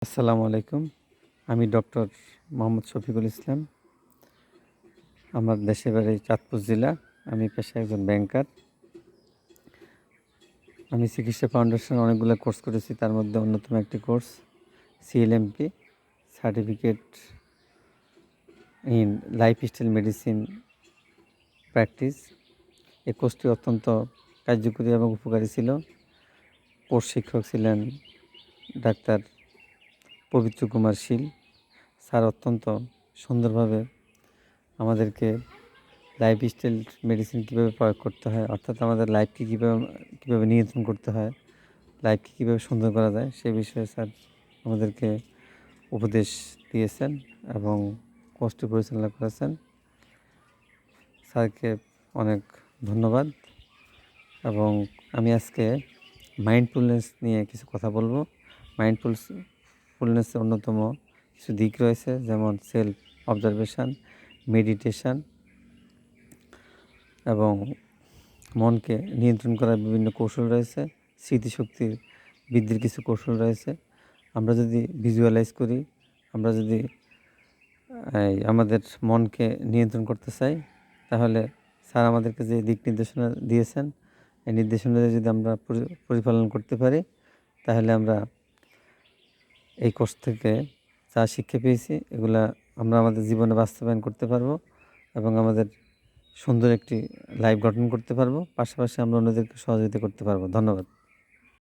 আসসালামু আলাইকুম। আমি ডক্টর মোহাম্মদ শফিকুল ইসলাম। আমার দেশের বাড়ি চাঁদপুর জেলা। আমি পেশায় একজন ব্যাংকার। আমি চিকিৎসা ফাউন্ডেশনে অনেকগুলো কোর্স করেছি। তার মধ্যে অন্যতম একটি course CLMP, certificate in lifestyle medicine practice. এই কোর্সটি অত্যন্ত কার্যকরী এবং উপকারী ছিল। কোর্স শিক্ষক ছিলেন ডাক্তার পবিত্র কুমার শীল। স্যার অত্যন্ত সুন্দরভাবে আমাদেরকে লাইফস্টাইল মেডিসিন কীভাবে প্রয়োগ করতে হয়, অর্থাৎ আমাদের লাইফকে কীভাবে নিয়ন্ত্রণ করতে হয়, লাইফকে কীভাবে সুন্দর করা যায়, সে বিষয়ে স্যার আমাদেরকে উপদেশ দিয়েছেন এবং কোর্সটি পরিচালনা করেছেন। স্যারকে অনেক ধন্যবাদ। এবং আমি আজকে মাইন্ডফুলনেস নিয়ে কিছু কথা বলবো। মাইন্ডফুলনেসের অন্যতম কিছু দিক রয়েছে, যেমন সেলফ অবজারভেশন, মেডিটেশন এবং মনকে নিয়ন্ত্রণ করার বিভিন্ন কৌশল রয়েছে। স্মৃতিশক্তি বৃদ্ধির কিছু কৌশল রয়েছে। আমরা যদি ভিজুয়ালাইজ করি, আমরা যদি আমাদের মনকে নিয়ন্ত্রণ করতে চাই, তাহলে স্যার আমাদেরকে যে দিক নির্দেশনা দিয়েছেন, এই নির্দেশনা যদি আমরা পরিপালন করতে পারি, তাহলে আমরা এই কোর্স থেকে যা শিক্ষা পেয়েছি এগুলা আমরা আমাদের জীবনে বাস্তবায়ন করতে পারবো এবং আমাদের সুন্দর একটি লাইফ গঠন করতে পারবো। পাশাপাশি আমরা অন্যদেরকে সহযোগিতা করতে পারবো। ধন্যবাদ।